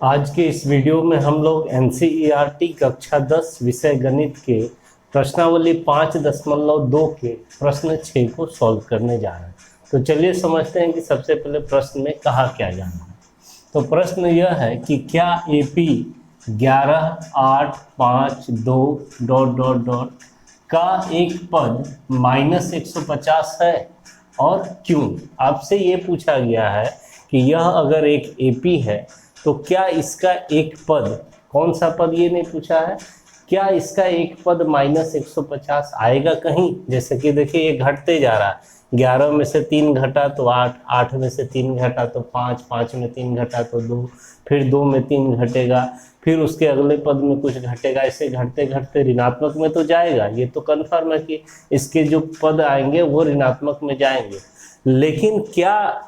आज के इस वीडियो में हम लोग एनसीईआरटी कक्षा 10 विषय गणित के प्रश्नावली 5.2 के प्रश्न 6 को सॉल्व करने जा रहे हैं। तो चलिए समझते हैं कि सबसे पहले प्रश्न में कहा क्या जाना है। तो प्रश्न यह है कि क्या एपी 11, 8, 5, 2 ... का एक पद -150 है और क्यों। आपसे ये पूछा गया है कि यह अगर एक एपी है तो क्या इसका एक पद, कौन सा पद ये नहीं पूछा है, क्या इसका एक पद -150 आएगा कहीं। जैसे कि देखिए ये घटते जा रहा है, 11 में से 3 घटा तो 8, 8 में से 3 घटा तो 5, 5 में 3 घटा तो 2, फिर 2 में 3 घटेगा, फिर उसके अगले पद में कुछ घटेगा। ऐसे घटते घटते ऋणात्मक में तो जाएगा, ये तो कन्फर्म है कि इसके जो पद आएंगे वो ऋणात्मक में जाएंगे। लेकिन क्या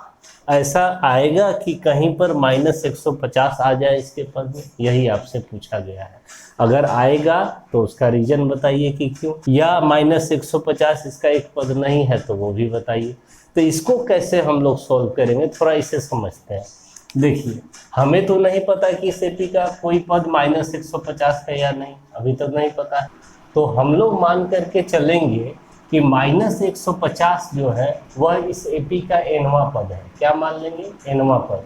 ऐसा आएगा कि कहीं पर -150 आ जाए इसके पद में, यही आपसे पूछा गया है। अगर आएगा तो उसका रीजन बताइए कि क्यों, या -150 इसका एक पद नहीं है तो वो भी बताइए। तो इसको कैसे हम लोग सॉल्व करेंगे, थोड़ा इसे समझते हैं। देखिए हमें तो नहीं पता कि इस एपी का कोई पद -150 है या नहीं, अभी तक नहीं पता है। तो हम लोग मान करके चलेंगे कि -150 जो है वह इस एपी का एनवां पद है। क्या मान लेंगे, एनवां पद।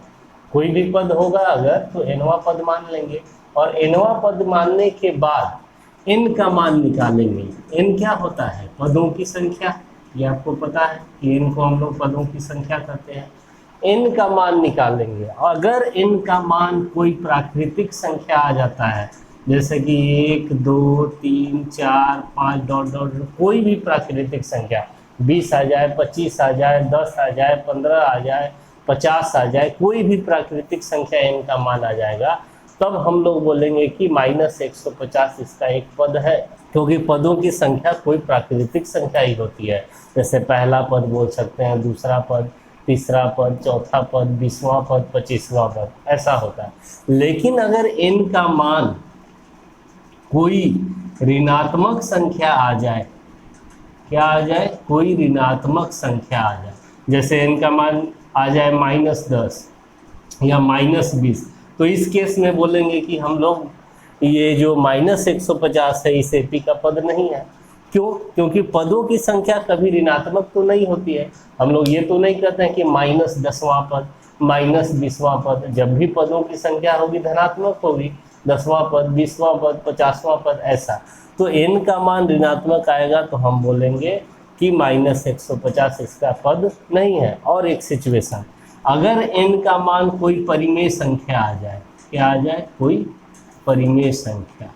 कोई भी पद होगा अगर तो एनवां पद मान लेंगे, और एनवां पद मानने के बाद एन का मान निकालेंगे। एन क्या होता है, पदों की संख्या। ये आपको पता है कि एन को हम लोग पदों की संख्या कहते हैं। एन का मान निकालेंगे, अगर एन का मान कोई प्राकृतिक संख्या आ जाता है, जैसे कि 1, 2, 3, 4, 5 ... कोई भी प्राकृतिक संख्या 20 आ जाए, 25 आ जाए, 10 आ जाए, 15 आ जाए, 50 आ जाए, कोई भी प्राकृतिक संख्या एन का मान आ जाएगा, तब हम लोग बोलेंगे कि -150 इसका एक पद है। क्योंकि पदों की संख्या कोई प्राकृतिक संख्या ही होती है। जैसे पहला पद बोल सकते हैं, दूसरा पद, तीसरा पद, चौथा पद, 20वां पद, 25वां पद, ऐसा होता है। लेकिन अगर n का मान कोई ऋणात्मक संख्या आ जाए, क्या आ जाए, कोई ऋणात्मक संख्या आ जाए, जैसे n का मान आ जाए -10 या -20, तो इस केस में बोलेंगे कि हम लोग ये जो -150 है इस एपी का पद नहीं है। क्यों, क्योंकि पदों की संख्या कभी ऋणात्मक तो नहीं होती है। हम लोग ये तो नहीं कहते हैं कि -10वां पद, -20वां पद। जब भी पदों की संख्या होगी धनात्मक होगी, 10वां पद, 20वां पद, 50वां पद, ऐसा। तो n का मान ऋणात्मक आएगा तो हम बोलेंगे कि -150 इसका पद नहीं है। और एक सिचुएशन, अगर n का मान कोई परिमेय संख्या आ जाए, क्या आ जाए, कोई परिमेय संख्या।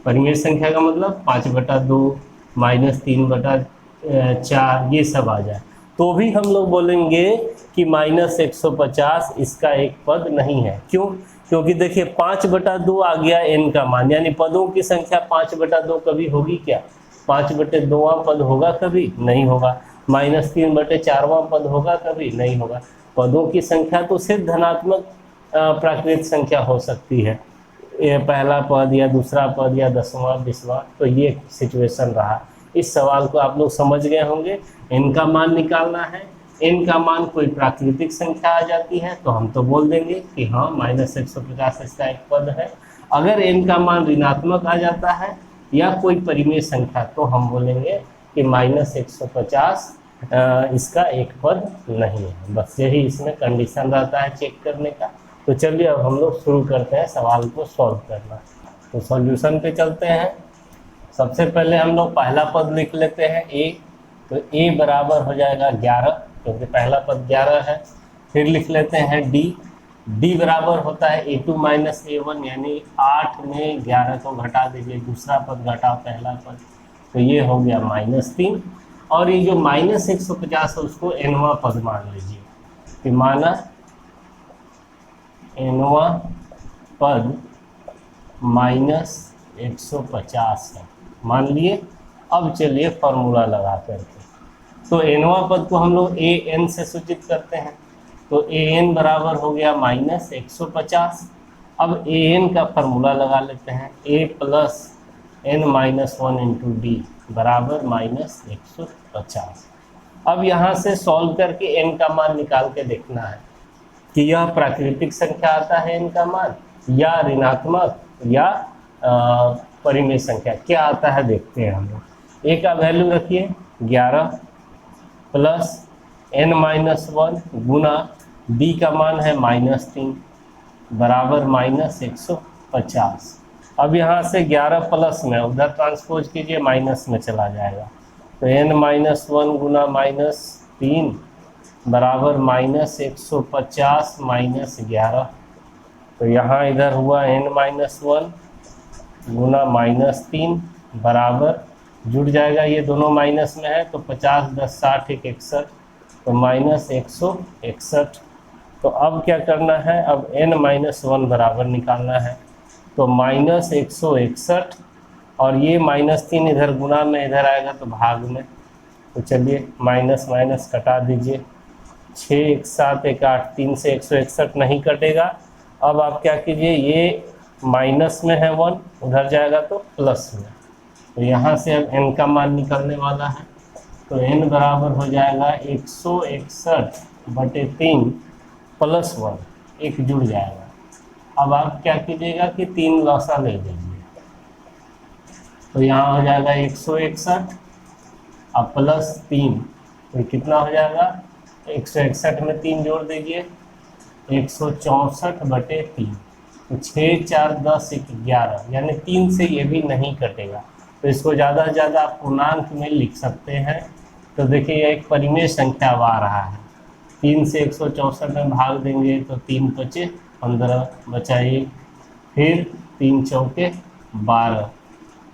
परिमेय संख्या का मतलब 5/2, -3/4, ये सब आ जाए, तो भी हम लोग बोलेंगे कि -150 इसका एक पद नहीं है। क्यों, क्योंकि देखिए 5/2 आ गया n का मान, यानी पदों की संख्या 5/2 कभी होगी क्या, 5/2वां पद होगा कभी, नहीं होगा। -3/4वां पद होगा कभी, नहीं होगा। पदों की संख्या तो सिर्फ धनात्मक प्राकृतिक संख्या हो सकती है, ये पहला पद या दूसरा पद या 10वां, 20वां। तो ये सिचुएशन रहा। इस सवाल को आप लोग समझ गए होंगे। n का मान निकालना है, n का मान कोई प्राकृतिक संख्या आ जाती है तो हम तो बोल देंगे कि हाँ -150 इसका एक पद है। अगर n का मान ऋणात्मक आ जाता है या कोई परिमेय संख्या तो हम बोलेंगे कि -150 इसका एक पद नहीं है। बस यही इसमें कंडीशन रहता है चेक करने का। तो चलिए अब हम लोग शुरू करते हैं सवाल को सॉल्व करना। तो सॉल्यूशन पे चलते हैं। सबसे पहले हम लोग पहला पद लिख लेते हैं a। तो a बराबर हो जाएगा 11, क्योंकि पहला पद 11 है। फिर लिख लेते हैं d। d बराबर होता है a2 - a1, यानी 8 में 11 को घटा दीजिए, दूसरा पद घटा पहला पद, तो ये हो गया -3। और ये जो -150 है उसको nवां पद मान लीजिए कि माना nवां पद -150 है, मान लिए। अब चलिए फॉर्मूला लगा करके, तो nवां पद को हम लोग an से सूचित करते हैं, तो an बराबर हो गया -150। अब an का फॉर्मूला लगा लेते हैं, a + n - 1 × d बराबर -150। अब यहाँ से सॉल्व करके n का मान निकाल के देखना है कि यह प्राकृतिक संख्या आता है n का मान, या ऋणात्मक, या परिमेय संख्या क्या आता है देखते हैं हम लोग। a का वैल्यू रखिए 11 प्लस n-1 गुना b का मान है -3 बराबर -150। अब यहाँ से 11 प्लस में उधर ट्रांसपोज कीजिए, माइनस में चला जाएगा, तो n-1 गुना -3 बराबर -150 -11। तो यहाँ इधर हुआ n-1 गुना -3 बराबर, जुड़ जाएगा, ये दोनों माइनस में है, तो 50 10 60 1 61, तो -161। तो अब क्या करना है, अब n-1 बराबर निकालना है, तो -161 और ये -3 इधर गुना में इधर आएगा तो भाग में, तो चलिए माइनस माइनस कटा दीजिए, 6 1 7 1 8, 3 से 161 नहीं कटेगा। अब आप क्या कीजिए, ये माइनस में है 1, उधर जाएगा तो प्लस में, तो यहाँ से अब n का मान निकलने वाला है, तो n बराबर हो जाएगा 161/3 प्लस 1, एक जुड़ जाएगा। अब आप क्या कीजिएगा कि 3 लौसा ले लीजिए, तो यहाँ हो जाएगा 161 अब प्लस 3, तो कितना हो जाएगा, 161 में 3 जोड़ दीजिए, 164/3, तो 6 4 10 1 11, यानी 3 से ये भी नहीं कटेगा, तो इसको ज़्यादा से ज़्यादा आप पूर्णांक में लिख सकते हैं। तो देखिए एक परिमेय संख्या आ रहा है, 3 से 164 में भाग देंगे तो 3 बचे 15 बचा 1, फिर 3 चौके 12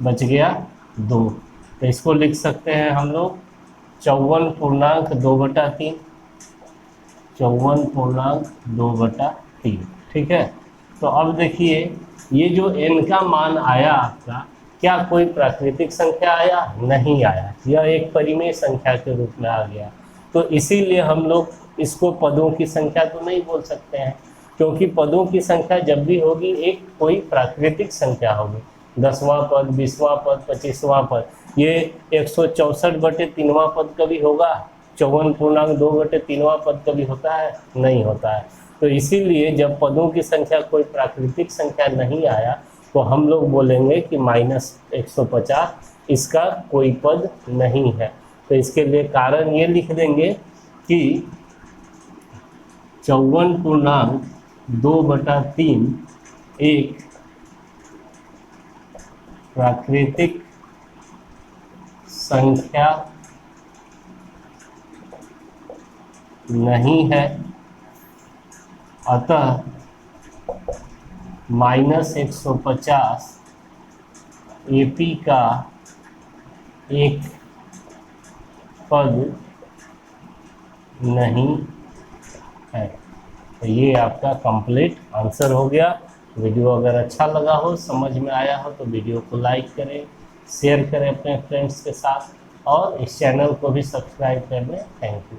बच गया 2, तो इसको लिख सकते हैं हम लोग 54.2/3, 54.2/3, ठीक है। तो अब देखिए ये जो n का मान आया आपका, क्या कोई प्राकृतिक संख्या आया? नहीं आया, यह एक परिमेय संख्या के रूप में आ गया। तो इसीलिए हम लोग इसको पदों की संख्या तो नहीं बोल सकते हैं, क्योंकि पदों की संख्या जब भी होगी एक कोई प्राकृतिक संख्या होगी, 10वां पद, 20वां पद, 25वां पद, ये 164/3वां पद कभी होगा? 54.2/3वां पद कभी होता है? नहीं होता है। तो इसीलिए जब पदों की संख्या कोई प्राकृतिक संख्या नहीं आया तो हम लोग बोलेंगे कि -150 इसका कोई पद नहीं है। तो इसके लिए कारण ये लिख देंगे कि 54.2/3 एक प्राकृतिक संख्या नहीं है, अतः -150 AP का एक पद नहीं है। तो ये आपका कंप्लीट आंसर हो गया। वीडियो अगर अच्छा लगा हो, समझ में आया हो, तो वीडियो को लाइक करें, शेयर करें अपने फ्रेंड्स के साथ, और इस चैनल को भी सब्सक्राइब कर लें। Thank you.